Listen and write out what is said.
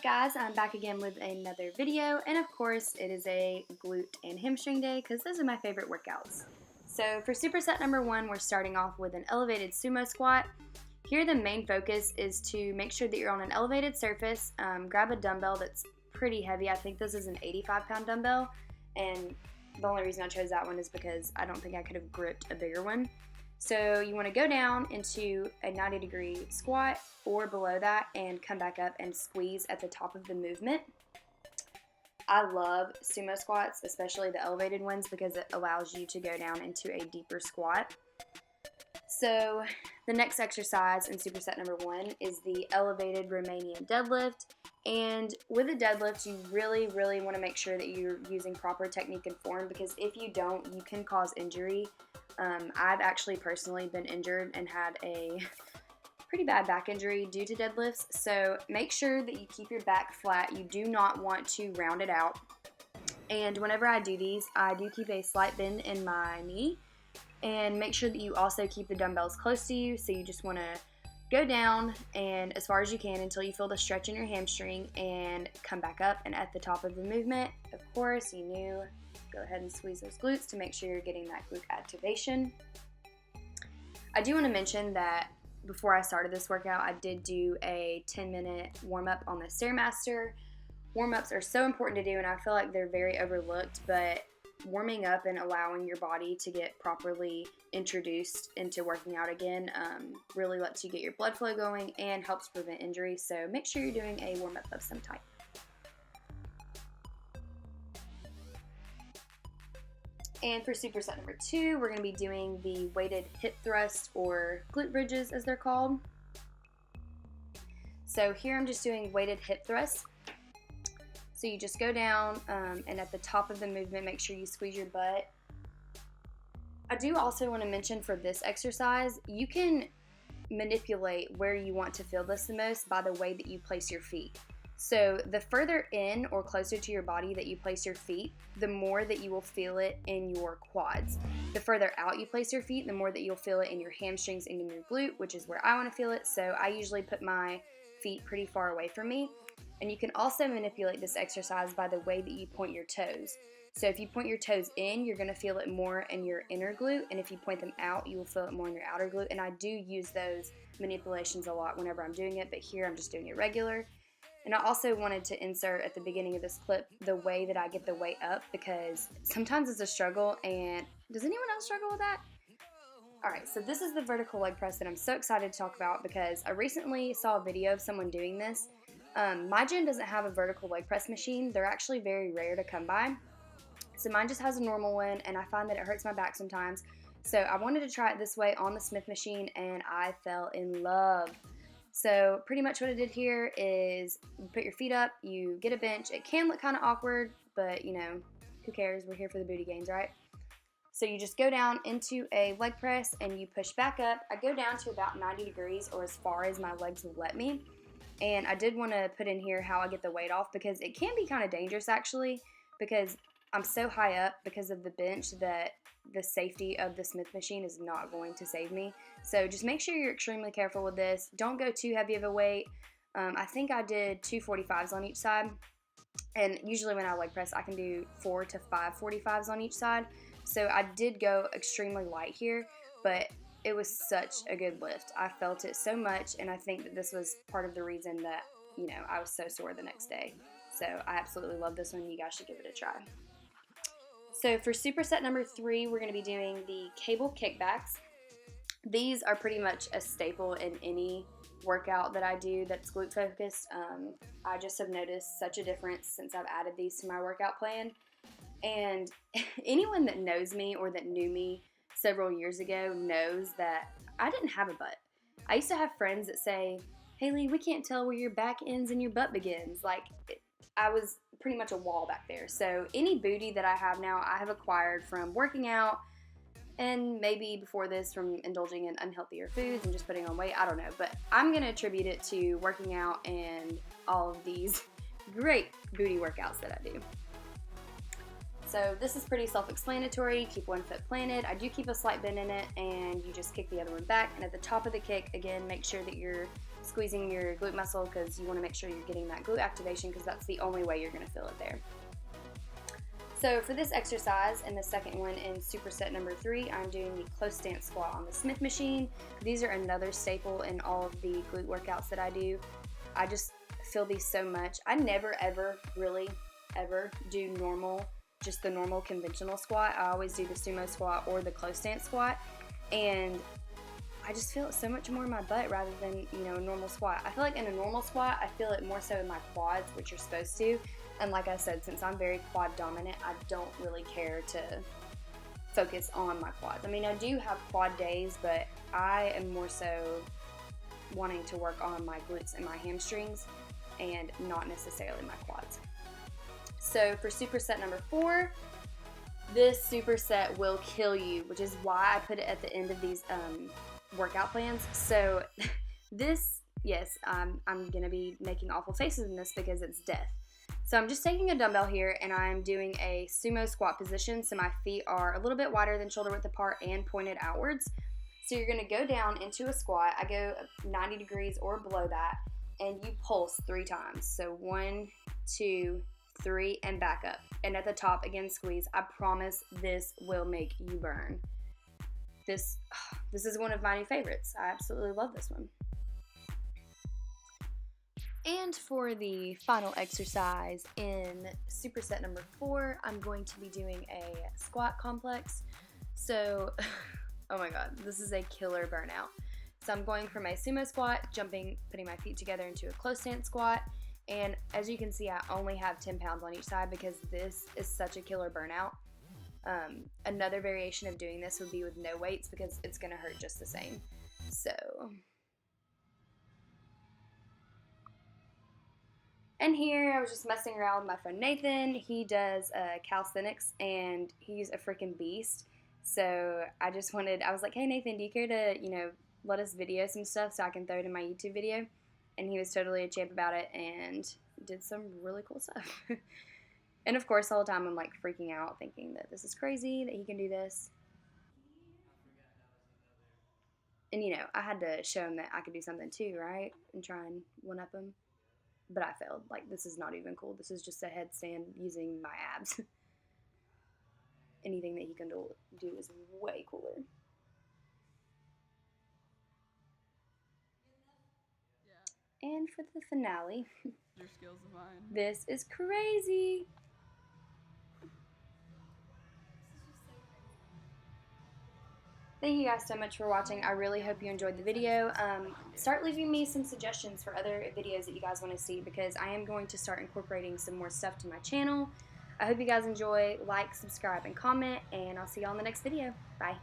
guys, I'm back again with another video, and of course it is a glute and hamstring day because those are my favorite workouts. So for superset number 1, we're starting off with an elevated sumo squat. Here the main focus is to make sure that you're on an elevated surface. Grab a dumbbell that's pretty heavy. I think this is an 85-pound dumbbell, and the only reason I chose that one is because I don't think I could have gripped a bigger one. So you want to go down into a 90-degree squat or below that and come back up and squeeze at the top of the movement. I love sumo squats, especially the elevated ones, because it allows you to go down into a deeper squat. So the next exercise in superset number 1 is the elevated Romanian deadlift. And with a deadlift, you really want to make sure that you're using proper technique and form, because if you don't, you can cause injury. I've actually personally been injured and had a pretty bad back injury due to deadlifts. So make sure that you keep your back flat. You do not want to round it out. And whenever I do these, I do keep a slight bend in my knee. And make sure that you also keep the dumbbells close to you. So you just want to go down and as far as you can until you feel the stretch in your hamstring and come back up. And at the top of the movement, of course, go ahead and squeeze those glutes to make sure you're getting that glute activation. I do want to mention that before I started this workout, I did do a 10-minute warm-up on the Stairmaster. Warm-ups are so important to do, and I feel like they're very overlooked, but warming up and allowing your body to get properly introduced into working out again really lets you get your blood flow going and helps prevent injury. So make sure you're doing a warm-up of some type. And for superset number 2, we're going to be doing the weighted hip thrust, or glute bridges as they're called. So here I'm just doing weighted hip thrusts. So you just go down and at the top of the movement, make sure you squeeze your butt. I do also want to mention for this exercise, you can manipulate where you want to feel this the most by the way that you place your feet. So the further in or closer to your body that you place your feet, the more that you will feel it in your quads. The further out you place your feet, the more that you'll feel it in your hamstrings and in your glute, which is where I want to feel it. So I usually put my feet pretty far away from me. And you can also manipulate this exercise by the way that you point your toes. So if you point your toes in, you're going to feel it more in your inner glute, and if you point them out, you will feel it more in your outer glute. And I do use those manipulations a lot whenever I'm doing it, but here I'm just doing it regular. And I also wanted to insert at the beginning of this clip the way that I get the weight up, because sometimes it's a struggle. And does anyone else struggle with that? Alright, so this is the vertical leg press that I'm so excited to talk about, because I recently saw a video of someone doing this. My gym doesn't have a vertical leg press machine. They're actually very rare to come by. So mine just has a normal one, and I find that it hurts my back sometimes. So I wanted to try it this way on the Smith machine, and I fell in love. So pretty much what I did here is you put your feet up, you get a bench. It can look kind of awkward, but who cares? We're here for the booty gains, right? So you just go down into a leg press and you push back up. I go down to about 90 degrees, or as far as my legs will let me. And I did want to put in here how I get the weight off, because it can be kind of dangerous actually, because I'm so high up because of the bench that the safety of the Smith machine is not going to save me. So just make sure you're extremely careful with this. Don't go too heavy of a weight. I think I did 2 45s on each side. And usually when I leg press, I can do 4 to 5 45s on each side. So I did go extremely light here, but it was such a good lift. I felt it so much, and I think that this was part of the reason that, I was so sore the next day. So I absolutely love this one. You guys should give it a try. So for superset number 3, we're going to be doing the cable kickbacks. These are pretty much a staple in any workout that I do that's glute focused. I just have noticed such a difference since I've added these to my workout plan. And anyone that knows me or that knew me several years ago knows that I didn't have a butt. I used to have friends that say, "Haley, we can't tell where your back ends and your butt begins." I was pretty much a wall back there. So any booty that I have now, I have acquired from working out, and maybe before this from indulging in unhealthier foods and just putting on weight. I don't know, but I'm going to attribute it to working out and all of these great booty workouts that I do. So this is pretty self-explanatory. Keep one foot planted. I do keep a slight bend in it, and you just kick the other one back. And at the top of the kick, again, make sure that you're squeezing your glute muscle because you want to make sure you're getting that glute activation because that's the only way you're going to feel it there. So for this exercise and the second one in superset number 3, I'm doing the close stance squat on the Smith machine. These are another staple in all of the glute workouts that I do. I just feel these so much. I never ever really ever do normal, just the normal conventional squat. I always do the sumo squat or the close stance squat, and I just feel it so much more in my butt rather than, you know, a normal squat. I feel like in a normal squat, I feel it more so in my quads, which you're supposed to. And like I said, since I'm very quad dominant, I don't really care to focus on my quads. I mean, I do have quad days, but I am more so wanting to work on my glutes and my hamstrings and not necessarily my quads. So for superset number 4, this superset will kill you, which is why I put it at the end of these workout plans. So this, yes, I'm going to be making awful faces in this because it's death. So I'm just taking a dumbbell here and I'm doing a sumo squat position. So my feet are a little bit wider than shoulder width apart and pointed outwards. So you're going to go down into a squat. I go 90 degrees or below that, and you pulse 3 times. So 1, 2, 3, and back up. And at the top, again, squeeze. I promise this will make you burn. This is one of my new favorites. I absolutely love this one. And for the final exercise in superset number 4, I'm going to be doing a squat complex. So, oh my god, this is a killer burnout. So I'm going from a sumo squat, jumping, putting my feet together into a close stance squat. And as you can see, I only have 10 pounds on each side because this is such a killer burnout. Another variation of doing this would be with no weights because it's going to hurt just the same. So... And here, I was just messing around with my friend Nathan. He does calisthenics, and he's a freaking beast. So I was like, hey Nathan, do you care to, you know, let us video some stuff so I can throw it in my YouTube video? And he was totally a champ about it and did some really cool stuff. And of course, the whole time I'm like freaking out, thinking that this is crazy, that he can do this. And you know, I had to show him that I could do something too, right? And try and one-up him. But I failed. Like, this is not even cool. This is just a headstand using my abs. Anything that he can do is way cooler. Yeah. And for the finale, your skills of mine. This is crazy. Thank you guys so much for watching. I really hope you enjoyed the video. Start leaving me some suggestions for other videos that you guys want to see because I am going to start incorporating some more stuff to my channel. I hope you guys enjoy. Like, subscribe, and comment, and I'll see you all in the next video. Bye.